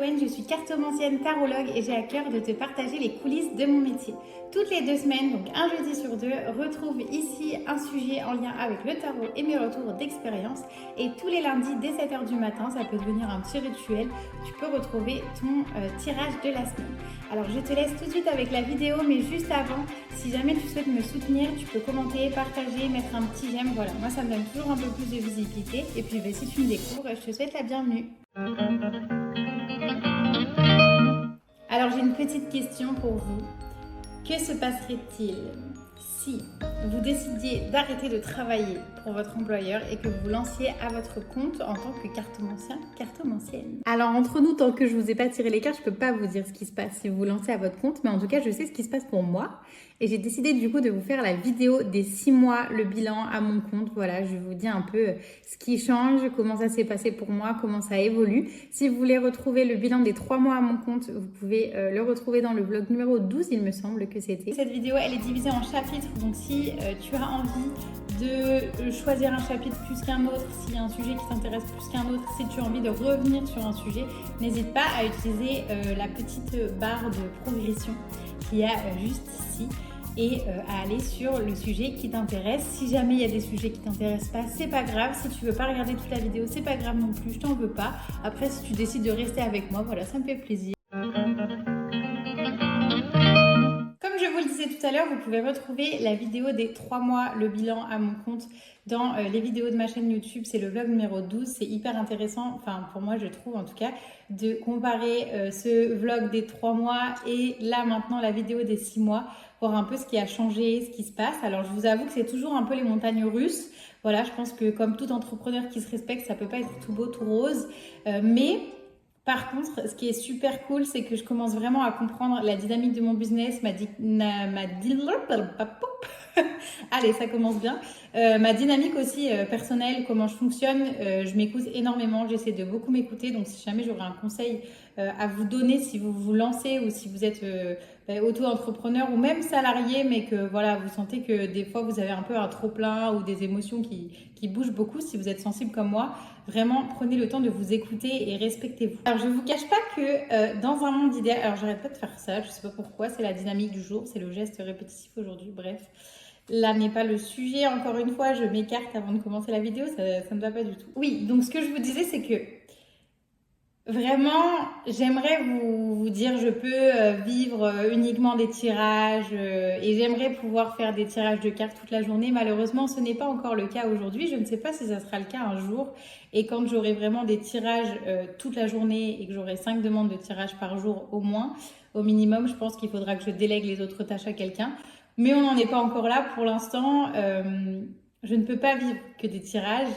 Marie-Louane, je suis cartomancienne tarologue et j'ai à cœur de te partager les coulisses de mon métier. Toutes les 2 semaines, donc un jeudi sur 2, retrouve ici un sujet en lien avec le tarot et mes retours d'expérience. Et tous les lundis dès 7h du matin, ça peut devenir un petit rituel, tu peux retrouver ton tirage de la semaine. Alors je te laisse tout de suite avec la vidéo, mais juste avant, si jamais tu souhaites me soutenir, tu peux commenter, partager, mettre un petit j'aime. Voilà, moi ça me donne toujours un peu plus de visibilité. Et puis si tu me découvres, je te souhaite la bienvenue. Alors j'ai une petite question pour vous. Que se passerait-il si vous décidiez d'arrêter de travailler pour votre employeur et que vous lanciez à votre compte en tant que cartomancienne? Alors entre nous, tant que je vous ai pas tiré les cartes, je peux pas vous dire ce qui se passe si vous vous lancez à votre compte, mais en tout cas je sais ce qui se passe pour moi et j'ai décidé du coup de vous faire la vidéo des 6 mois, le bilan à mon compte. Voilà, je vous dis un peu ce qui change, comment ça s'est passé pour moi, comment ça évolue. Si vous voulez retrouver le bilan des 3 mois à mon compte, vous pouvez le retrouver dans le vlog numéro 12, il me semble que c'était. Cette vidéo, elle est divisée en chapitres, donc si tu as envie de choisir un chapitre plus qu'un autre, s'il y a un sujet qui t'intéresse plus qu'un autre, si tu as envie de revenir sur un sujet, n'hésite pas à utiliser la petite barre de progression qu'il y a juste ici et à aller sur le sujet qui t'intéresse. Si jamais il y a des sujets qui t'intéressent pas, c'est pas grave. Si tu veux pas regarder toute la vidéo, c'est pas grave non plus, je t'en veux pas. Après, si tu décides de rester avec moi, voilà, ça me fait plaisir. Comme je vous le disais tout à l'heure, vous pouvez retrouver la vidéo des 3 mois, le bilan à mon compte dans les vidéos de ma chaîne YouTube. C'est le vlog numéro 12. C'est hyper intéressant, enfin pour moi je trouve en tout cas, de comparer ce vlog des 3 mois et là maintenant la vidéo des 6 mois, voir un peu ce qui a changé, ce qui se passe. Alors je vous avoue que c'est toujours un peu les montagnes russes. Voilà, je pense que comme tout entrepreneur qui se respecte, ça peut pas être tout beau, tout rose. Mais par contre, ce qui est super cool, c'est que je commence vraiment à comprendre la dynamique de mon business, allez, ça commence bien. Ma dynamique aussi personnelle, comment je fonctionne, je m'écoute énormément, j'essaie de beaucoup m'écouter. Donc si jamais j'aurais un conseil à vous donner, si vous vous lancez ou si vous êtes auto-entrepreneur ou même salarié, mais que voilà, vous sentez que des fois vous avez un peu un trop-plein ou des émotions qui bougent beaucoup, si vous êtes sensible comme moi, vraiment prenez le temps de vous écouter et respectez-vous. Alors je ne vous cache pas que dans un monde idéal, alors j'arrête pas de faire ça, je sais pas pourquoi, c'est la dynamique du jour, c'est le geste répétitif aujourd'hui, bref. Là n'est pas le sujet, encore une fois, je m'écarte avant de commencer la vidéo, ça ne va pas du tout. Oui, donc ce que je vous disais, c'est que vraiment, j'aimerais vous dire, je peux vivre uniquement des tirages et j'aimerais pouvoir faire des tirages de cartes toute la journée. Malheureusement, ce n'est pas encore le cas aujourd'hui. Je ne sais pas si ça sera le cas un jour. Et quand j'aurai vraiment des tirages toute la journée et que j'aurai 5 demandes de tirage par jour au moins, au minimum, je pense qu'il faudra que je délègue les autres tâches à quelqu'un. Mais on n'en est pas encore là pour l'instant. Je ne peux pas vivre que des tirages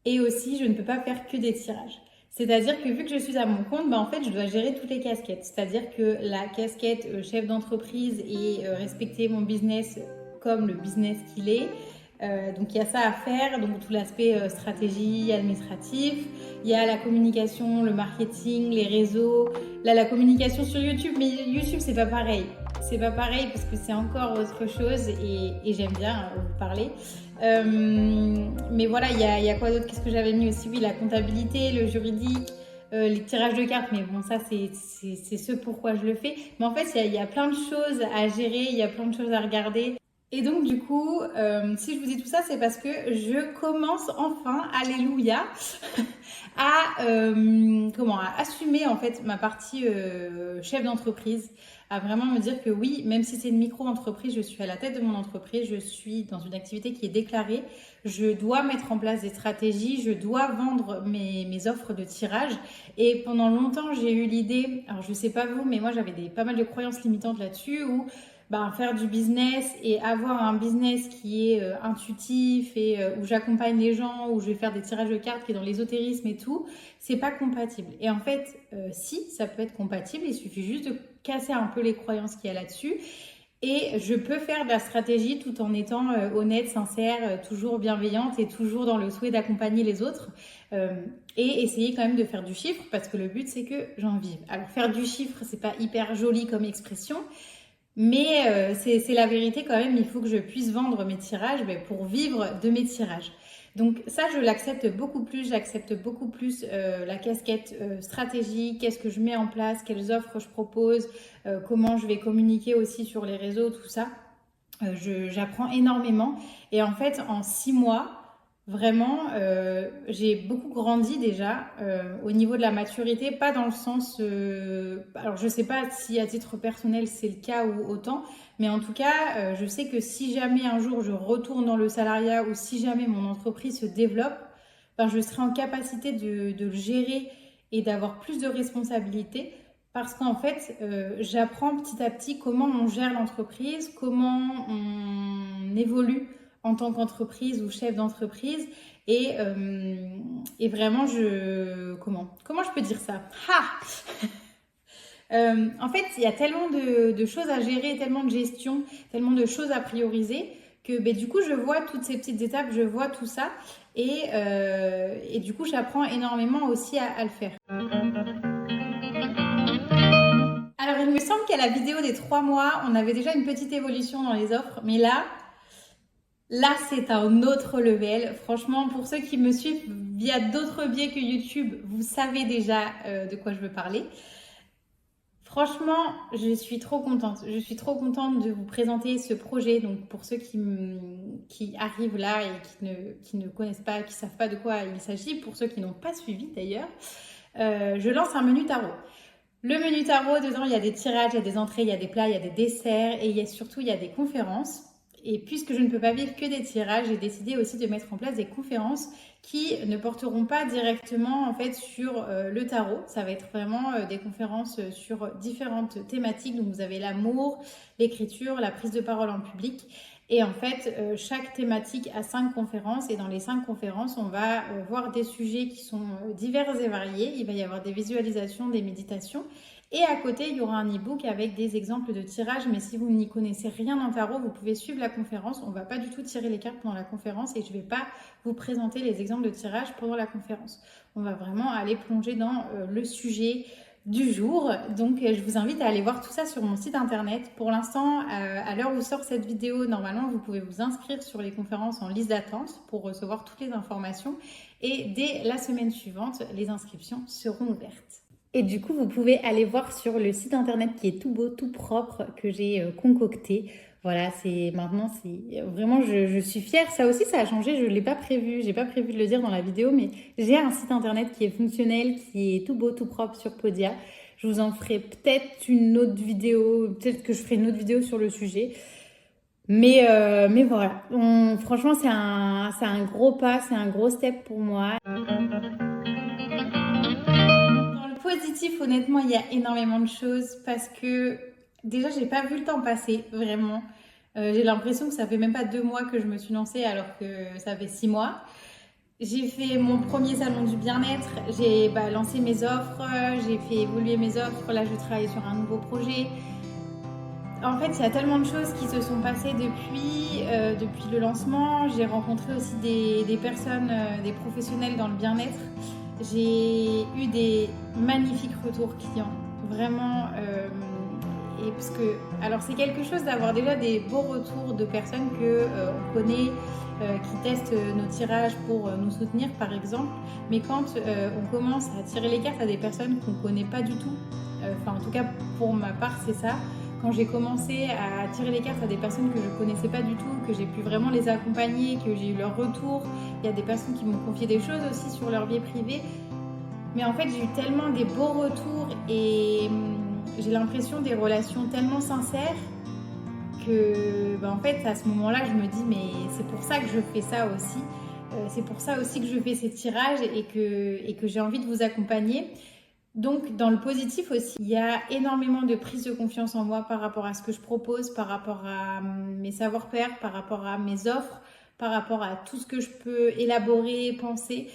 et aussi je ne peux pas faire que des tirages. C'est-à-dire que vu que je suis à mon compte, en fait, je dois gérer toutes les casquettes. C'est-à-dire que la casquette chef d'entreprise et respecter mon business comme le business qu'il est. Donc, il y a ça à faire. Donc, tout l'aspect stratégie, administratif. Il y a la communication, le marketing, les réseaux. Là, la communication sur YouTube. Mais YouTube, c'est pas pareil. C'est pas pareil parce que c'est encore autre chose et j'aime bien vous parler. Mais voilà, il y a quoi d'autre? Qu'est-ce que j'avais mis aussi? Oui, la comptabilité, le juridique, les tirages de cartes. Mais bon, ça, c'est ce pourquoi je le fais. Mais en fait, il y a plein de choses à gérer, il y a plein de choses à regarder. Et donc, du coup, si je vous dis tout ça, c'est parce que je commence enfin, alléluia, à assumer en fait ma partie chef d'entreprise, à vraiment me dire que oui, même si c'est une micro-entreprise, je suis à la tête de mon entreprise, je suis dans une activité qui est déclarée, je dois mettre en place des stratégies, je dois vendre mes offres de tirage. Et pendant longtemps, j'ai eu l'idée, alors je sais pas vous, mais moi j'avais pas mal de croyances limitantes là-dessus où faire du business et avoir un business qui est intuitif et où j'accompagne les gens, où je vais faire des tirages de cartes qui est dans l'ésotérisme et tout, c'est pas compatible. Et en fait, si, ça peut être compatible, il suffit juste de casser un peu les croyances qu'il y a là-dessus. Et je peux faire de la stratégie tout en étant honnête, sincère, toujours bienveillante et toujours dans le souhait d'accompagner les autres et essayer quand même de faire du chiffre parce que le but c'est que j'en vive. Alors faire du chiffre, c'est pas hyper joli comme expression, mais c'est la vérité quand même, il faut que je puisse vendre mes tirages pour vivre de mes tirages. Donc ça, je l'accepte beaucoup plus. J'accepte beaucoup plus la casquette stratégie, qu'est-ce que je mets en place, quelles offres je propose, comment je vais communiquer aussi sur les réseaux, tout ça. J'apprends énormément. Et en fait, en 6 mois, vraiment, j'ai beaucoup grandi déjà au niveau de la maturité, pas dans le sens... alors, je sais pas si à titre personnel c'est le cas ou autant, mais en tout cas, je sais que si jamais un jour je retourne dans le salariat ou si jamais mon entreprise se développe, ben, je serai en capacité de le gérer et d'avoir plus de responsabilités. Parce qu'en fait, j'apprends petit à petit comment on gère l'entreprise, comment on évolue en tant qu'entreprise ou chef d'entreprise. Et vraiment, comment je peux dire ça? En fait, il y a tellement de choses à gérer, tellement de gestion, tellement de choses à prioriser que du coup, je vois toutes ces petites étapes, je vois tout ça. Et du coup, j'apprends énormément aussi à le faire. Alors, il me semble qu'à la vidéo des 3 mois, on avait déjà une petite évolution dans les offres. Mais là, c'est un autre level. Franchement, pour ceux qui me suivent via d'autres biais que YouTube, vous savez déjà de quoi je veux parler. Franchement, je suis trop contente. Je suis trop contente de vous présenter ce projet. Donc, pour ceux qui arrivent là et qui ne connaissent pas, qui ne savent pas de quoi il s'agit, pour ceux qui n'ont pas suivi d'ailleurs, je lance un menu tarot. Le menu tarot, dedans, il y a des tirages, il y a des entrées, il y a des plats, il y a des desserts et il y a des conférences. Et puisque je ne peux pas vivre que des tirages, j'ai décidé aussi de mettre en place des conférences qui ne porteront pas directement en fait sur le tarot. Ça va être vraiment des conférences sur différentes thématiques. Donc vous avez l'amour, l'écriture, la prise de parole en public. Et en fait, chaque thématique a 5 conférences et dans les 5 conférences, on va voir des sujets qui sont divers et variés. Il va y avoir des visualisations, des méditations. Et à côté, il y aura un e-book avec des exemples de tirage. Mais si vous n'y connaissez rien en tarot, vous pouvez suivre la conférence. On ne va pas du tout tirer les cartes pendant la conférence et je ne vais pas vous présenter les exemples de tirage pendant la conférence. On va vraiment aller plonger dans le sujet du jour. Donc, je vous invite à aller voir tout ça sur mon site internet. Pour l'instant, à l'heure où sort cette vidéo, normalement, vous pouvez vous inscrire sur les conférences en liste d'attente pour recevoir toutes les informations. Et dès la semaine suivante, les inscriptions seront ouvertes. Et du coup, vous pouvez aller voir sur le site internet qui est tout beau, tout propre, que j'ai concocté. Voilà, maintenant, c'est vraiment, je suis fière. Ça aussi, ça a changé, je ne l'ai pas prévu. J'ai pas prévu de le dire dans la vidéo, mais j'ai un site internet qui est fonctionnel, qui est tout beau, tout propre sur Podia. Je vous en ferai peut-être une autre vidéo, peut-être que je ferai une autre vidéo sur le sujet. Mais voilà, franchement, c'est un gros pas, c'est un gros step pour moi. Positif, honnêtement, il y a énormément de choses parce que déjà, j'ai pas vu le temps passer, vraiment. J'ai l'impression que ça fait même pas 2 mois que je me suis lancée alors que ça fait 6 mois. J'ai fait mon premier salon du bien-être, j'ai lancé mes offres, j'ai fait évoluer mes offres. Là, je travaille sur un nouveau projet. En fait, il y a tellement de choses qui se sont passées depuis le lancement. J'ai rencontré aussi des personnes, des professionnels dans le bien-être. J'ai eu des magnifiques retours clients, vraiment. Et parce que, alors c'est quelque chose d'avoir déjà des beaux retours de personnes que on connaît, qui testent nos tirages pour nous soutenir, par exemple. Mais quand on commence à tirer les cartes à des personnes qu'on ne connaît pas du tout, en tout cas pour ma part, c'est ça. Quand j'ai commencé à tirer les cartes à des personnes que je ne connaissais pas du tout, que j'ai pu vraiment les accompagner, que j'ai eu leur retour, il y a des personnes qui m'ont confié des choses aussi sur leur vie privée. Mais en fait, j'ai eu tellement des beaux retours et j'ai l'impression des relations tellement sincères que, en fait, à ce moment-là, je me dis, mais c'est pour ça que je fais ça aussi. C'est pour ça aussi que je fais ces tirages et que j'ai envie de vous accompagner. Donc, dans le positif aussi, il y a énormément de prise de confiance en moi par rapport à ce que je propose, par rapport à mes savoir-faire, par rapport à mes offres, par rapport à tout ce que je peux élaborer, penser,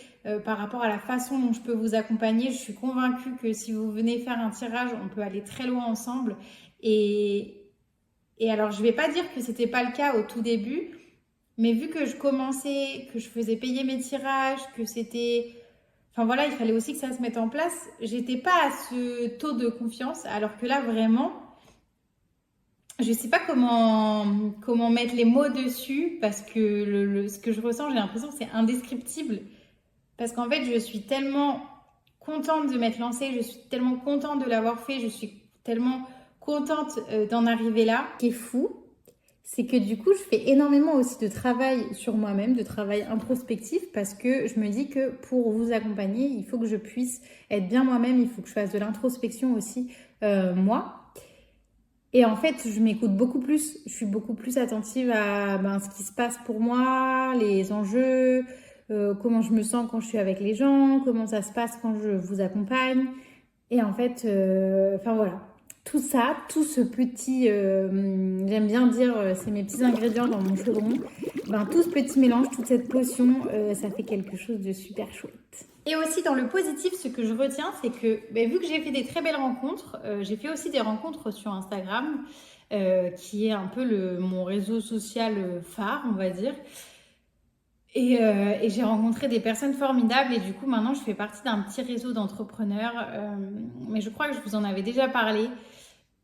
par rapport à la façon dont je peux vous accompagner. Je suis convaincue que si vous venez faire un tirage, on peut aller très loin ensemble. Et alors, je ne vais pas dire que ce n'était pas le cas au tout début, mais vu que je commençais, que je faisais payer mes tirages, que c'était... Enfin voilà, il fallait aussi que ça se mette en place. J'étais pas à ce taux de confiance, alors que là, vraiment, je sais pas comment mettre les mots dessus parce que ce que je ressens, j'ai l'impression que c'est indescriptible. Parce qu'en fait, je suis tellement contente de m'être lancée, je suis tellement contente de l'avoir fait, je suis tellement contente d'en arriver là. Ce qui est fou, c'est que du coup, je fais énormément aussi de travail sur moi-même, de travail introspectif, parce que je me dis que pour vous accompagner, il faut que je puisse être bien moi-même, il faut que je fasse de l'introspection aussi, moi. Et en fait, je m'écoute beaucoup plus, je suis beaucoup plus attentive à ce qui se passe pour moi, les enjeux, comment je me sens quand je suis avec les gens, comment ça se passe quand je vous accompagne. Et en fait, enfin voilà, tout ça, tout ce petit, j'aime bien dire, c'est mes petits ingrédients dans mon chaudron, tout ce petit mélange, toute cette potion, ça fait quelque chose de super chouette. Et aussi dans le positif, ce que je retiens, c'est que vu que j'ai fait des très belles rencontres, j'ai fait aussi des rencontres sur Instagram, qui est un peu mon réseau social phare, on va dire. Et j'ai rencontré des personnes formidables et du coup maintenant je fais partie d'un petit réseau d'entrepreneurs, mais je crois que je vous en avais déjà parlé.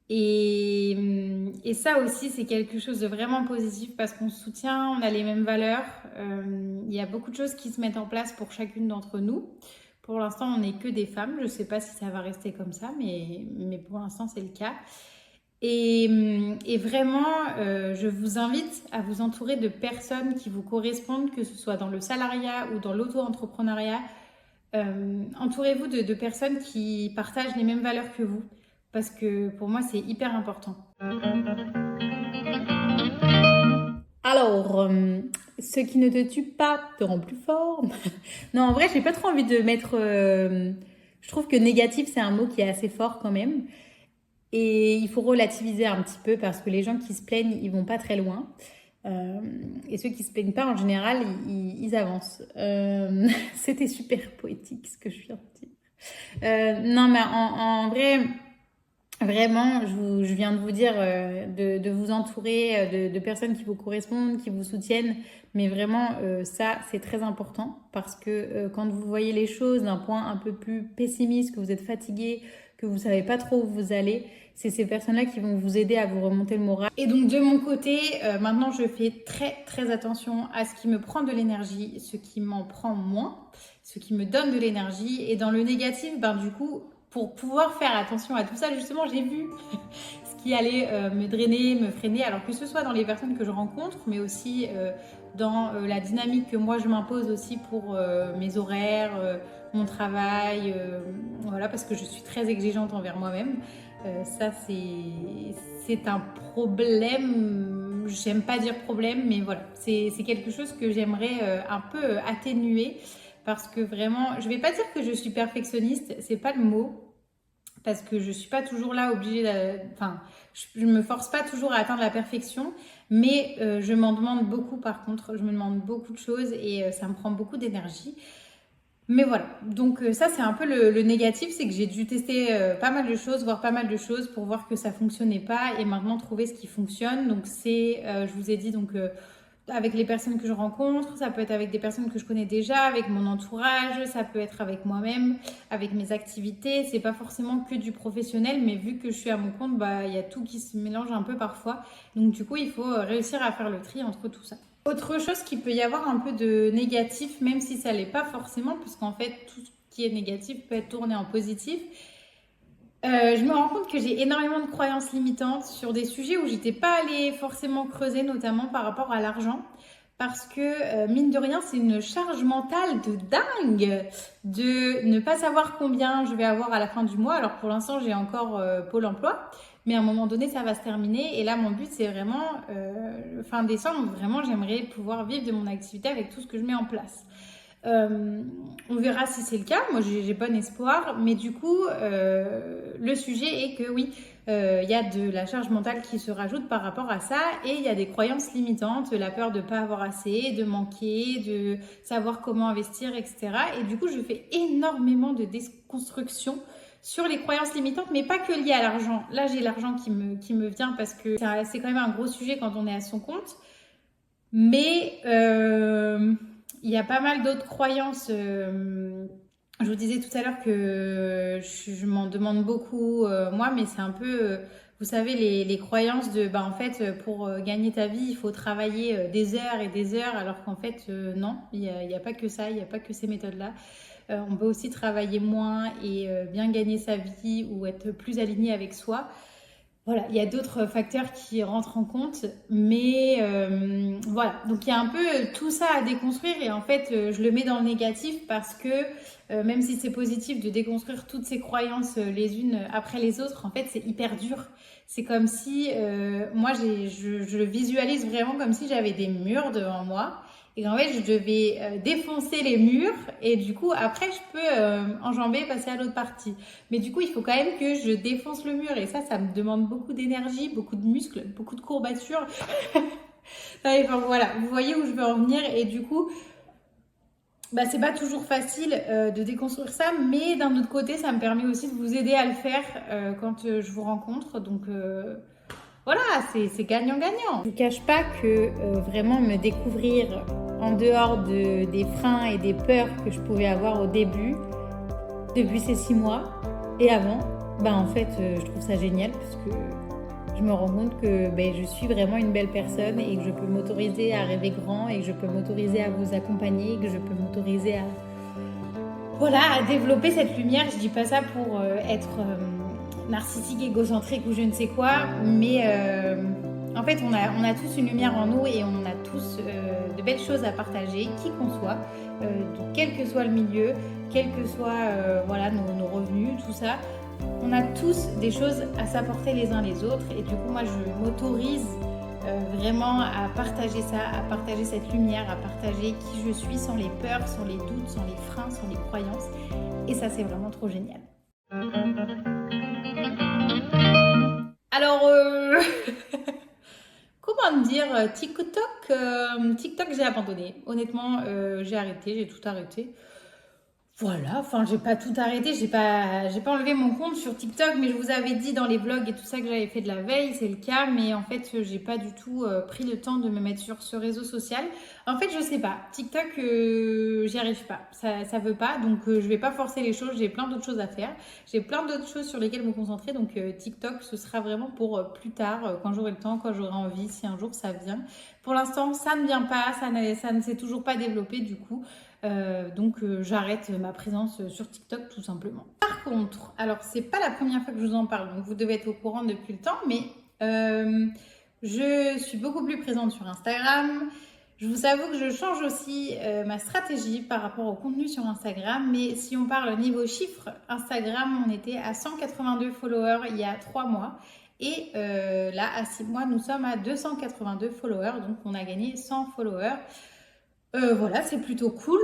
Et ça aussi c'est quelque chose de vraiment positif parce qu'on se soutient, on a les mêmes valeurs, il y a beaucoup de choses qui se mettent en place pour chacune d'entre nous. Pour l'instant on n'est que des femmes, je ne sais pas si ça va rester comme ça, mais pour l'instant c'est le cas. Et vraiment, je vous invite à vous entourer de personnes qui vous correspondent, que ce soit dans le salariat ou dans l'auto-entrepreneuriat. Entourez-vous de personnes qui partagent les mêmes valeurs que vous, parce que pour moi, c'est hyper important. Alors, ce qui ne te tue pas te rend plus fort. Non, en vrai, j'ai pas trop envie de mettre... je trouve que négatif, c'est un mot qui est assez fort quand même. Et il faut relativiser un petit peu parce que les gens qui se plaignent, ils vont pas très loin. Et ceux qui se plaignent pas, en général, ils avancent. C'était super poétique ce que je viens de dire. Non, mais en vrai, vraiment, je viens de vous dire de vous entourer de personnes qui vous correspondent, qui vous soutiennent. Mais vraiment, ça, c'est très important parce que quand vous voyez les choses d'un point un peu plus pessimiste, que vous êtes fatigué, que vous savez pas trop où vous allez, c'est ces personnes-là qui vont vous aider à vous remonter le moral. Et donc de mon côté, maintenant je fais très très attention à ce qui me prend de l'énergie, ce qui m'en prend moins, ce qui me donne de l'énergie. Et dans le négatif, du coup, pour pouvoir faire attention à tout ça, justement, j'ai vu ce qui allait me drainer, me freiner, alors que ce soit dans les personnes que je rencontre, mais aussi dans la dynamique que moi je m'impose aussi pour mes horaires, mon travail, voilà, parce que je suis très exigeante envers moi-même. Ça, c'est un problème. J'aime pas dire problème, mais voilà, c'est quelque chose que j'aimerais un peu atténuer parce que vraiment, je vais pas dire que je suis perfectionniste, c'est pas le mot, parce que je suis pas toujours là obligée enfin, je me force pas toujours à atteindre la perfection, mais je m'en demande beaucoup par contre, je me demande beaucoup de choses et ça me prend beaucoup d'énergie. Mais voilà, donc ça c'est un peu le négatif, c'est que j'ai dû tester pas mal de choses, voir pas mal de choses pour voir que ça fonctionnait pas et maintenant trouver ce qui fonctionne. Donc c'est, je vous ai dit, donc avec les personnes que je rencontre, ça peut être avec des personnes que je connais déjà, avec mon entourage, ça peut être avec moi-même, avec mes activités. C'est pas forcément que du professionnel, mais vu que je suis à mon compte, il y a tout qui se mélange un peu parfois. Donc du coup, il faut réussir à faire le tri entre tout ça. Autre chose qui peut y avoir un peu de négatif, même si ça l'est pas forcément, puisqu'en fait tout ce qui est négatif peut être tourné en positif. Je me rends compte que j'ai énormément de croyances limitantes sur des sujets où j'étais pas allée forcément creuser, notamment par rapport à l'argent. Parce que, mine de rien, c'est une charge mentale de dingue de ne pas savoir combien je vais avoir à la fin du mois. Alors pour l'instant, j'ai encore Pôle emploi. Mais à un moment donné, ça va se terminer. Et là, mon but, c'est vraiment, fin décembre, vraiment, j'aimerais pouvoir vivre de mon activité avec tout ce que je mets en place. On verra si c'est le cas. Moi, j'ai bon espoir. Mais du coup, le sujet est que oui, il y a de la charge mentale qui se rajoute par rapport à ça. Et il y a des croyances limitantes, la peur de ne pas avoir assez, de manquer, de savoir comment investir, etc. Et du coup, je fais énormément de déconstruction sur les croyances limitantes, mais pas que liées à l'argent. Là, j'ai l'argent qui me vient parce que c'est quand même un gros sujet quand on est à son compte. Mais il y a pas mal d'autres croyances. Je vous disais tout à l'heure que je m'en demande beaucoup, moi, mais c'est un peu... vous savez, les croyances de, bah, en fait, pour gagner ta vie, il faut travailler des heures et des heures, alors qu'en fait, non, il y a pas que ça, il n'y a pas que ces méthodes-là. On peut aussi travailler moins et bien gagner sa vie ou être plus aligné avec soi. Voilà, il y a d'autres facteurs qui rentrent en compte, mais voilà. Donc il y a un peu tout ça à déconstruire et en fait, je le mets dans le négatif parce que même si c'est positif de déconstruire toutes ces croyances les unes après les autres, en fait, c'est hyper dur. C'est comme si, moi, je le visualise vraiment comme si j'avais des murs devant moi et qu'en fait, je devais défoncer les murs et du coup, après, je peux enjamber, passer à l'autre partie. Mais du coup, il faut quand même que je défonce le mur et ça me demande beaucoup d'énergie, beaucoup de muscles, beaucoup de courbatures. Enfin, voilà, vous voyez où je veux en venir et du coup, bah, c'est pas toujours facile de déconstruire ça, mais d'un autre côté, ça me permet aussi de vous aider à le faire quand je vous rencontre. Donc voilà, c'est gagnant-gagnant. Je vous cache pas que vraiment me découvrir en dehors des freins et des peurs que je pouvais avoir au début, depuis ces 6 mois et avant, bah en fait, je trouve ça génial parce que je me rends compte que je suis vraiment une belle personne et que je peux m'autoriser à rêver grand et que je peux m'autoriser à vous accompagner et que je peux m'autoriser à développer cette lumière. Je dis pas ça pour être narcissique, égocentrique ou je ne sais quoi, mais en fait, on a tous une lumière en nous et on a tous de belles choses à partager, qui qu'on soit, quel que soit le milieu, quels que soient nos revenus, tout ça. On a tous des choses à s'apporter les uns les autres et du coup, moi, je m'autorise vraiment à partager ça, à partager cette lumière, à partager qui je suis sans les peurs, sans les doutes, sans les freins, sans les croyances. Et ça, c'est vraiment trop génial. Alors, comment dire, TikTok, j'ai abandonné. Honnêtement, j'ai tout arrêté. Voilà, enfin, j'ai pas tout arrêté, j'ai pas enlevé mon compte sur TikTok, mais je vous avais dit dans les vlogs et tout ça que j'avais fait de la veille, c'est le cas, mais en fait, j'ai pas du tout pris le temps de me mettre sur ce réseau social. En fait, je sais pas, TikTok, j'y arrive pas, ça veut pas, donc je vais pas forcer les choses, j'ai plein d'autres choses à faire, j'ai plein d'autres choses sur lesquelles me concentrer, donc TikTok, ce sera vraiment pour plus tard, quand j'aurai le temps, quand j'aurai envie, si un jour ça vient. Pour l'instant, ça ne vient pas, ça ne s'est toujours pas développé du coup. Donc j'arrête ma présence sur TikTok tout simplement. Par contre, alors c'est pas la première fois que je vous en parle, donc vous devez être au courant depuis le temps, mais je suis beaucoup plus présente sur Instagram. Je vous avoue que je change aussi ma stratégie par rapport au contenu sur Instagram, mais si on parle niveau chiffres, Instagram, on était à 182 followers il y a 3 mois. Et là, à 6 mois, nous sommes à 282 followers, donc on a gagné 100 followers. Voilà, c'est plutôt cool.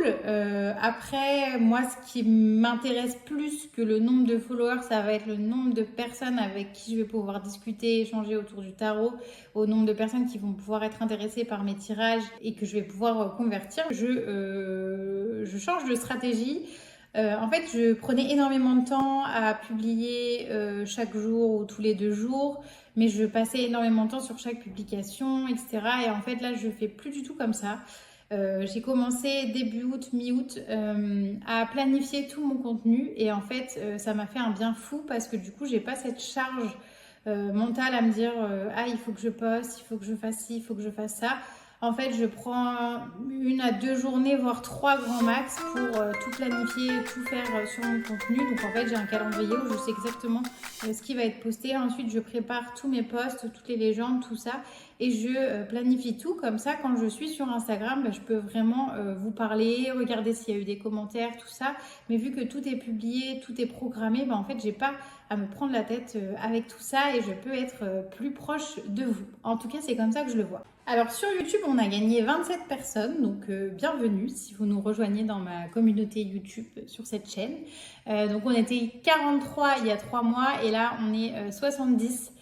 Après, moi, ce qui m'intéresse plus que le nombre de followers, ça va être le nombre de personnes avec qui je vais pouvoir discuter, échanger autour du tarot, au nombre de personnes qui vont pouvoir être intéressées par mes tirages et que je vais pouvoir convertir. Je change de stratégie. En fait, je prenais énormément de temps à publier chaque jour ou tous les 2 jours, mais je passais énormément de temps sur chaque publication, etc. Et en fait, là, je fais plus du tout comme ça. J'ai commencé début août, mi-août à planifier tout mon contenu et en fait ça m'a fait un bien fou parce que du coup j'ai pas cette charge mentale à me dire ah il faut que je poste, il faut que je fasse ci, il faut que je fasse ça. En fait je prends 1 à 2 journées voire 3 grands max pour tout planifier, tout faire sur mon contenu. Donc en fait j'ai un calendrier où je sais exactement ce qui va être posté. Ensuite je prépare tous mes posts, toutes les légendes, tout ça. Et je planifie tout comme ça. Quand je suis sur Instagram, je peux vraiment vous parler, regarder s'il y a eu des commentaires, tout ça. Mais vu que tout est publié, tout est programmé, en fait, j'ai pas à me prendre la tête avec tout ça et je peux être plus proche de vous. En tout cas, c'est comme ça que je le vois. Alors sur YouTube, on a gagné 27 personnes, donc bienvenue si vous nous rejoignez dans ma communauté YouTube sur cette chaîne. Donc on était 43 il y a 3 mois et là on est 70.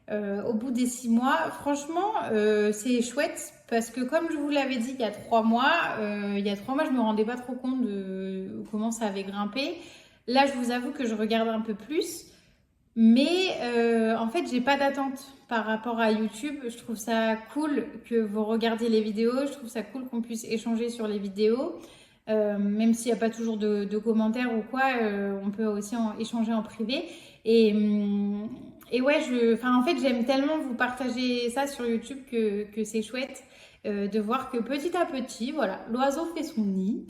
Au bout des 6 mois, franchement, c'est chouette parce que comme je vous l'avais dit il y a 3 mois, je me rendais pas trop compte de comment ça avait grimpé. Là, je vous avoue que je regarde un peu plus, mais en fait, j'ai pas d'attente par rapport à YouTube. Je trouve ça cool que vous regardiez les vidéos, je trouve ça cool qu'on puisse échanger sur les vidéos. Même s'il n'y a pas toujours de commentaires ou quoi, on peut aussi échanger en privé. Et Et ouais, en fait, j'aime tellement vous partager ça sur YouTube que c'est chouette de voir que petit à petit, voilà, l'oiseau fait son nid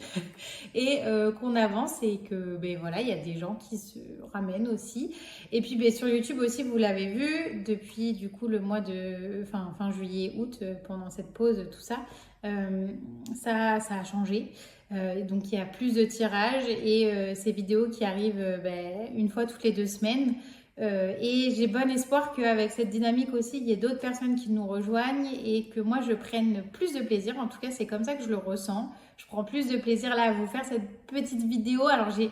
et qu'on avance et que, ben voilà, il y a des gens qui se ramènent aussi. Et puis, ben, sur YouTube aussi, vous l'avez vu, depuis du coup le mois de fin juillet, août, pendant cette pause, tout ça, ça a changé. Donc, il y a plus de tirages et ces vidéos qui arrivent ben, une fois toutes les 2 semaines. Et j'ai bon espoir qu'avec cette dynamique aussi, il y ait d'autres personnes qui nous rejoignent et que moi je prenne plus de plaisir. En tout cas, c'est comme ça que je le ressens. Je prends plus de plaisir là à vous faire cette petite vidéo. Alors je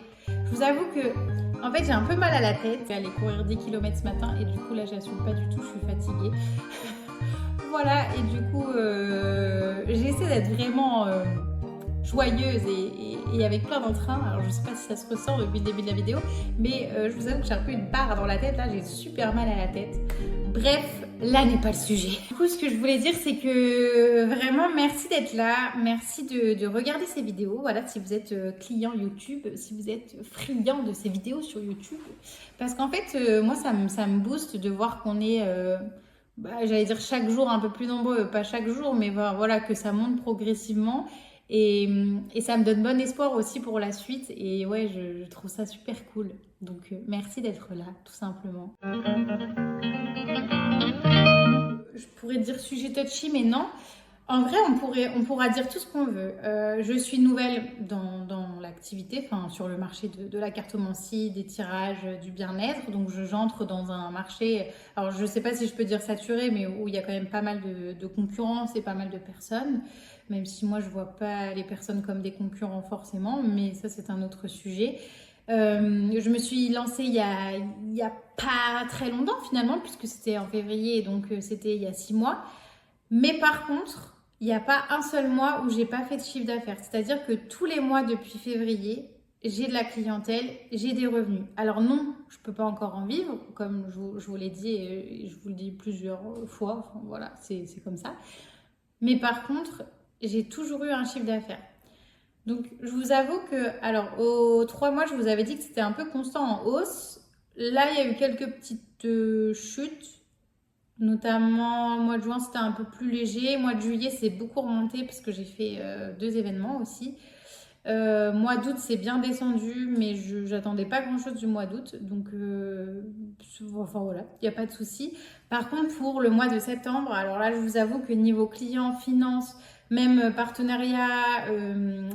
vous avoue que en fait j'ai un peu mal à la tête. Je vais aller courir 10 km ce matin et du coup là j'assume pas du tout, je suis fatiguée. Voilà, et du coup j'essaie d'être vraiment joyeuse et avec plein d'entrain. Alors je sais pas si ça se ressent depuis le début de la vidéo, mais je vous avoue que j'ai un peu une barre dans la tête, là j'ai super mal à la tête. Bref, là n'est pas le sujet. Du coup, ce que je voulais dire, c'est que vraiment merci d'être là, merci de regarder ces vidéos. Voilà, si vous êtes client YouTube, si vous êtes friand de ces vidéos sur YouTube, parce qu'en fait, moi ça me booste de voir qu'on est j'allais dire chaque jour un peu plus nombreux, pas chaque jour, mais voilà, que ça monte progressivement. Et ça me donne bon espoir aussi pour la suite. Et ouais, je trouve ça super cool. Donc, merci d'être là, tout simplement. Je pourrais dire sujet touchy, mais non. En vrai, on pourra dire tout ce qu'on veut. Je suis nouvelle dans l'activité, enfin sur le marché de la cartomancie, des tirages, du bien-être. Donc j'entre dans un marché, alors je ne sais pas si je peux dire saturé, mais où il y a quand même pas mal de concurrence et pas mal de personnes. Même si moi je vois pas les personnes comme des concurrents forcément, mais ça c'est un autre sujet. Je me suis lancée il y a pas très longtemps finalement, puisque c'était en février, donc c'était il y a 6 mois. Mais par contre, il n'y a pas un seul mois où j'ai pas fait de chiffre d'affaires. C'est-à-dire que tous les mois depuis février, j'ai de la clientèle, j'ai des revenus. Alors non, je peux pas encore en vivre, comme je vous l'ai dit et je vous le dis plusieurs fois. Enfin, voilà, c'est comme ça. Mais par contre, j'ai toujours eu un chiffre d'affaires. Donc je vous avoue que, alors aux 3 mois, je vous avais dit que c'était un peu constant en hausse. Là, il y a eu quelques petites chutes. Notamment, mois de juin, c'était un peu plus léger. Mois de juillet, c'est beaucoup remonté parce que j'ai fait 2 événements aussi. Mois d'août, c'est bien descendu, mais j'attendais pas grand-chose du mois d'août. Donc, enfin voilà, il n'y a pas de souci. Par contre, pour le mois de septembre, alors là, je vous avoue que niveau client, finance, même partenariat,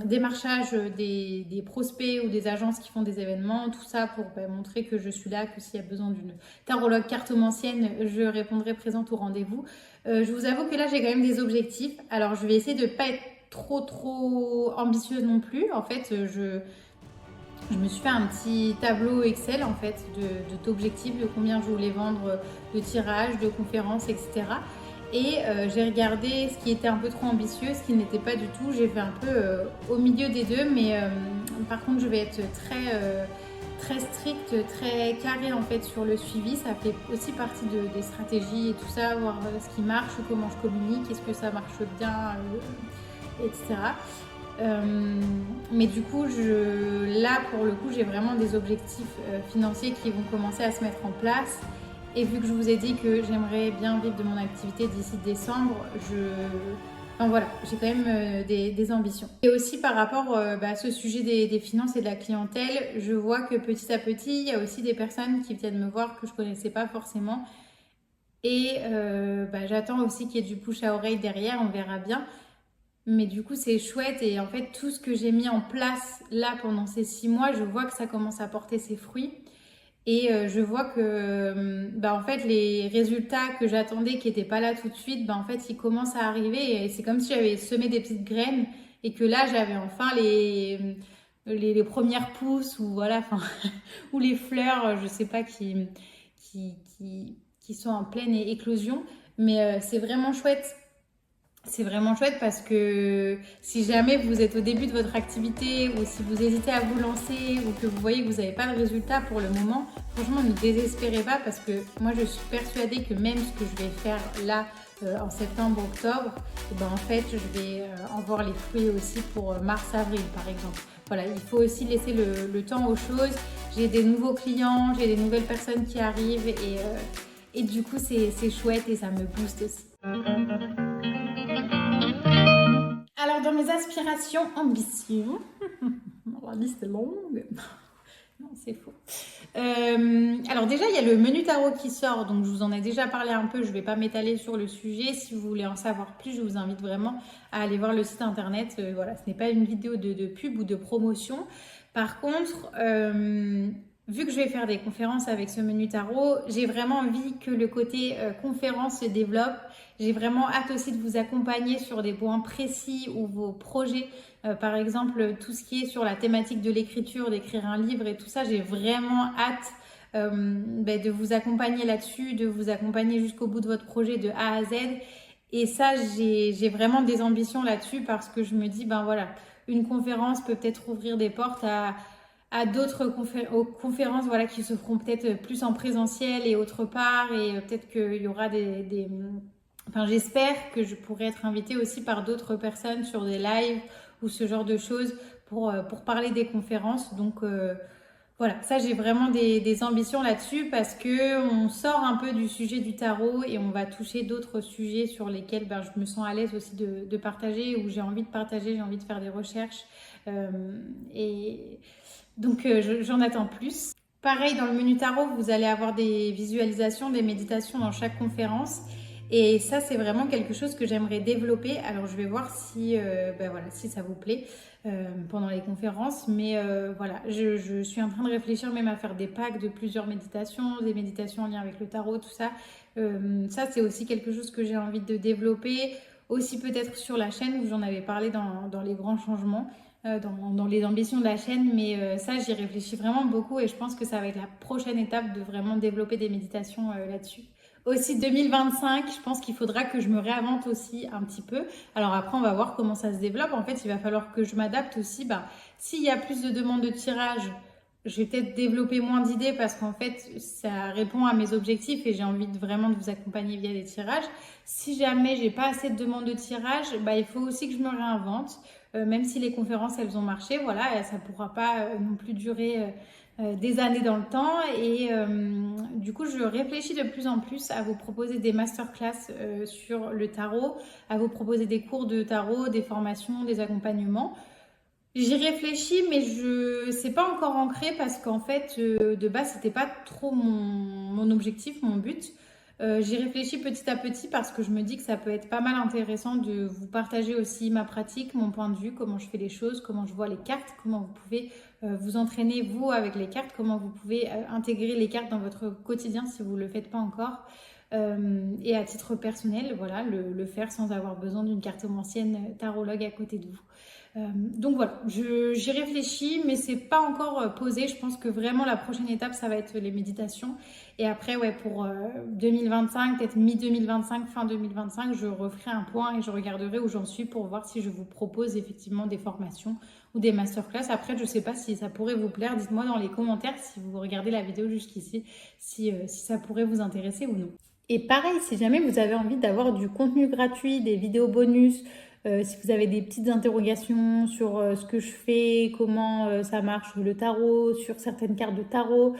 démarchage des prospects ou des agences qui font des événements, tout ça pour montrer que je suis là, que s'il y a besoin d'une tarologue cartomancienne, je répondrai présente au rendez-vous. Je vous avoue que là, j'ai quand même des objectifs. Alors, je vais essayer de ne pas être trop ambitieuse non plus. En fait, je me suis fait un petit tableau Excel en fait d'objectifs, de combien je voulais vendre de tirages, de conférences, etc. Et j'ai regardé ce qui était un peu trop ambitieux, ce qui n'était pas du tout. J'ai fait un peu au milieu des deux, mais par contre, je vais être très stricte, très carrée en fait sur le suivi. Ça fait aussi partie des stratégies et tout ça, voir ce qui marche, comment je communique, est-ce que ça marche bien, etc. Mais du coup, là pour le coup, j'ai vraiment des objectifs financiers qui vont commencer à se mettre en place. Et vu que je vous ai dit que j'aimerais bien vivre de mon activité d'ici décembre, enfin voilà, j'ai quand même des ambitions. Et aussi par rapport à ce sujet des finances et de la clientèle, je vois que petit à petit, il y a aussi des personnes qui viennent me voir que je ne connaissais pas forcément. Et j'attends aussi qu'il y ait du bouche à oreille derrière, on verra bien. Mais du coup, c'est chouette et en fait, tout ce que j'ai mis en place là pendant ces 6 mois, je vois que ça commence à porter ses fruits. Et je vois que en fait, les résultats que j'attendais qui n'étaient pas là tout de suite, en fait, ils commencent à arriver. Et c'est comme si j'avais semé des petites graines et que là, j'avais enfin les premières pousses ou voilà, enfin, ou les fleurs, je sais pas, qui sont en pleine éclosion. Mais c'est vraiment chouette. C'est vraiment chouette parce que si jamais vous êtes au début de votre activité ou si vous hésitez à vous lancer ou que vous voyez que vous n'avez pas de résultat pour le moment, franchement ne désespérez pas parce que moi je suis persuadée que même ce que je vais faire là en septembre, octobre, et ben en fait je vais en voir les fruits aussi pour mars-avril par exemple. Voilà, il faut aussi laisser le temps aux choses. J'ai des nouveaux clients, j'ai des nouvelles personnes qui arrivent et du coup c'est chouette et ça me booste aussi. Alors dans mes aspirations, ambitions, la liste est longue. Non, c'est faux. Alors déjà, il y a le menu tarot qui sort, donc je vous en ai déjà parlé un peu, je ne vais pas m'étaler sur le sujet. Si vous voulez en savoir plus, je vous invite vraiment à aller voir le site internet. Voilà, ce n'est pas une vidéo de pub ou de promotion. Par contre, vu que je vais faire des conférences avec ce menu tarot, j'ai vraiment envie que le côté conférence se développe. J'ai vraiment hâte aussi de vous accompagner sur des points précis ou vos projets. Par exemple, tout ce qui est sur la thématique de l'écriture, d'écrire un livre et tout ça, j'ai vraiment hâte de vous accompagner là-dessus, de vous accompagner jusqu'au bout de votre projet de A à Z. Et ça, j'ai vraiment des ambitions là-dessus parce que je me dis, ben voilà, une conférence peut peut-être ouvrir des portes à d'autres conférences voilà, qui se feront peut-être plus en présentiel et autre part. Et peut-être qu'il y aura Enfin, j'espère que je pourrai être invitée aussi par d'autres personnes sur des lives ou ce genre de choses pour parler des conférences. Donc voilà, ça j'ai vraiment des ambitions là-dessus parce que on sort un peu du sujet du tarot et on va toucher d'autres sujets sur lesquels je me sens à l'aise aussi de partager, où j'ai envie de partager, j'ai envie de faire des recherches. Et donc j'en attends plus. Pareil, dans le menu tarot, vous allez avoir des visualisations, des méditations dans chaque conférence. Et ça, c'est vraiment quelque chose que j'aimerais développer. Alors, je vais voir si, voilà, si ça vous plaît pendant les conférences. Mais voilà, je suis en train de réfléchir même à faire des packs de plusieurs méditations, des méditations en lien avec le tarot, tout ça. Ça, c'est aussi quelque chose que j'ai envie de développer. Aussi peut-être sur la chaîne, où j'en avais parlé dans les grands changements. Dans les ambitions de la chaîne, mais ça j'y réfléchis vraiment beaucoup et je pense que ça va être la prochaine étape de vraiment développer des méditations là-dessus. Aussi 2025, je pense qu'il faudra que je me réinvente aussi un petit peu. Alors après, on va voir comment ça se développe. En fait, il va falloir que je m'adapte aussi. S'il y a plus de demandes de tirage, je vais peut-être développer moins d'idées parce qu'en fait, ça répond à mes objectifs et j'ai envie vraiment de vous accompagner via des tirages. Si jamais j'ai pas assez de demandes de tirage, il faut aussi que je me réinvente. Même si les conférences, elles ont marché, voilà, ça pourra pas non plus durer des années dans le temps. Et du coup, je réfléchis de plus en plus à vous proposer des masterclass sur le tarot, à vous proposer des cours de tarot, des formations, des accompagnements. J'y réfléchis, mais c'est pas encore ancré parce qu'en fait, de base, c'était pas trop mon objectif, mon but. J'y réfléchis petit à petit parce que je me dis que ça peut être pas mal intéressant de vous partager aussi ma pratique, mon point de vue, comment je fais les choses, comment je vois les cartes, comment vous pouvez vous entraîner vous avec les cartes, comment vous pouvez intégrer les cartes dans votre quotidien si vous ne le faites pas encore. Et à titre personnel, voilà, le faire sans avoir besoin d'une cartomancienne tarologue à côté de vous. Donc voilà, j'y réfléchis, mais c'est pas encore posé. Je pense que vraiment la prochaine étape, ça va être les méditations. Et après, ouais, pour 2025, peut-être mi-2025, fin 2025, je referai un point et je regarderai où j'en suis pour voir si je vous propose effectivement des formations ou des masterclass. Après, je sais pas si ça pourrait vous plaire. Dites-moi dans les commentaires si vous regardez la vidéo jusqu'ici, si ça pourrait vous intéresser ou non. Et pareil, si jamais vous avez envie d'avoir du contenu gratuit, des vidéos bonus, si vous avez des petites interrogations sur ce que je fais, comment ça marche le tarot, sur certaines cartes de tarot,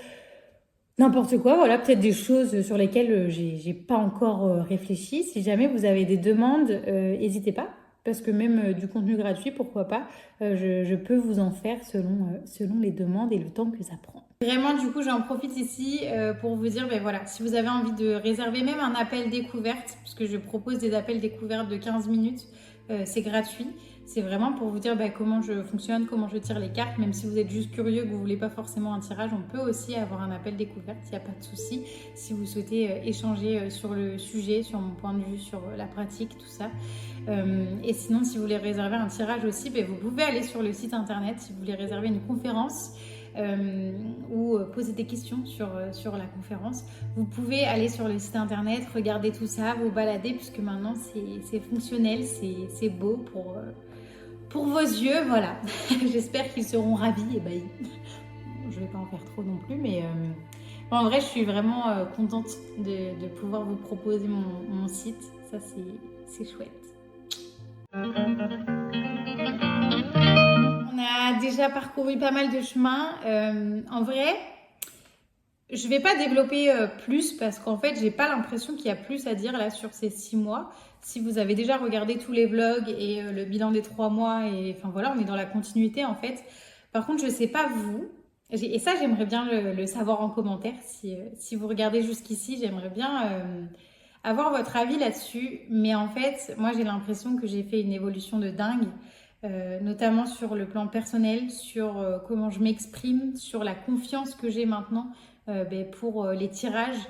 n'importe quoi, voilà, peut-être des choses sur lesquelles j'ai pas encore réfléchi. Si jamais vous avez des demandes, n'hésitez pas, parce que même du contenu gratuit, pourquoi pas, je peux vous en faire selon les demandes et le temps que ça prend. Vraiment, du coup, j'en profite ici pour vous dire, voilà, si vous avez envie de réserver même un appel découverte, puisque je propose des appels découvertes de 15 minutes, c'est gratuit. C'est vraiment pour vous dire comment je fonctionne, comment je tire les cartes. Même si vous êtes juste curieux, que vous ne voulez pas forcément un tirage, on peut aussi avoir un appel découverte, il n'y a pas de souci. Si vous souhaitez échanger sur le sujet, sur mon point de vue, sur la pratique, tout ça. Et sinon, si vous voulez réserver un tirage aussi, vous pouvez aller sur le site internet si vous voulez réserver une conférence. Ou poser des questions sur la conférence. Vous pouvez aller sur le site internet, regarder tout ça, vous balader, puisque maintenant c'est fonctionnel, c'est beau pour vos yeux, voilà. J'espère qu'ils seront ravis, je vais pas en faire trop non plus, mais En vrai, je suis vraiment contente de pouvoir vous proposer mon site. Ça, c'est chouette. On a déjà parcouru pas mal de chemin. En vrai, je vais pas développer plus parce qu'en fait, j'ai pas l'impression qu'il y a plus à dire là sur ces 6 mois. Si vous avez déjà regardé tous les vlogs et le bilan des 3 mois, et enfin voilà, on est dans la continuité en fait. Par contre, je sais pas vous, et ça j'aimerais bien le savoir en commentaire. Si vous regardez jusqu'ici, j'aimerais bien avoir votre avis là-dessus. Mais en fait, moi j'ai l'impression que j'ai fait une évolution de dingue. Notamment sur le plan personnel, sur comment je m'exprime, sur la confiance que j'ai maintenant pour les tirages,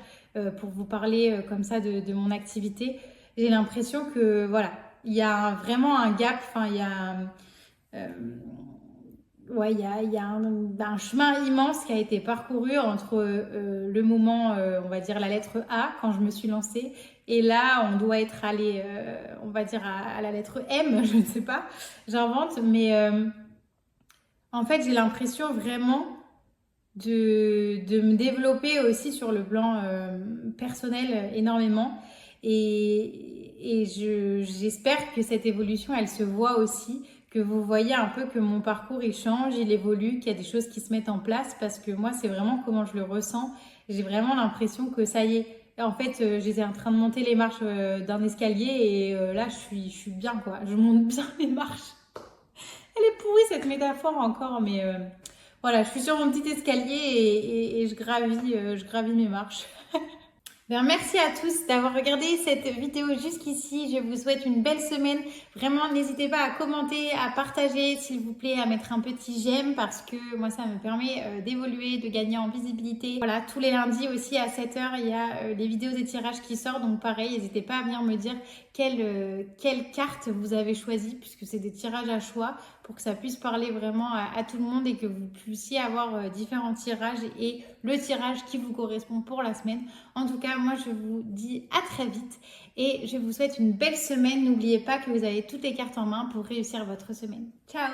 pour vous parler comme ça de mon activité. J'ai l'impression que voilà, il y a vraiment un gap, enfin il y a ouais, il y a un chemin immense qui a été parcouru entre le moment, on va dire la lettre A, quand je me suis lancée, et là, on doit être allé, on va dire à la lettre M, je ne sais pas, j'invente, mais en fait, j'ai l'impression vraiment de me développer aussi sur le plan personnel énormément. Et j'espère que cette évolution, elle se voit aussi, que vous voyez un peu que mon parcours, il change, il évolue, qu'il y a des choses qui se mettent en place, parce que moi, c'est vraiment comment je le ressens. J'ai vraiment l'impression que ça y est. En fait, j'étais en train de monter les marches d'un escalier et là, je suis bien, quoi. Je monte bien les marches. Elle est pourrie, cette métaphore encore, mais voilà, je suis sur mon petit escalier et je gravis mes marches. Ben, merci à tous d'avoir regardé cette vidéo jusqu'ici. Je vous souhaite une belle semaine. Vraiment, n'hésitez pas à commenter, à partager, s'il vous plaît, à mettre un petit j'aime parce que moi, ça me permet d'évoluer, de gagner en visibilité. Voilà, tous les lundis aussi à 7h, il y a les vidéos des tirages qui sortent. Donc pareil, n'hésitez pas à venir me dire quelle carte vous avez choisie puisque c'est des tirages à choix pour que ça puisse parler vraiment à tout le monde et que vous puissiez avoir différents tirages et le tirage qui vous correspond pour la semaine. En tout cas, moi, je vous dis à très vite et je vous souhaite une belle semaine. N'oubliez pas que vous avez toutes les cartes en main pour réussir votre semaine. Ciao!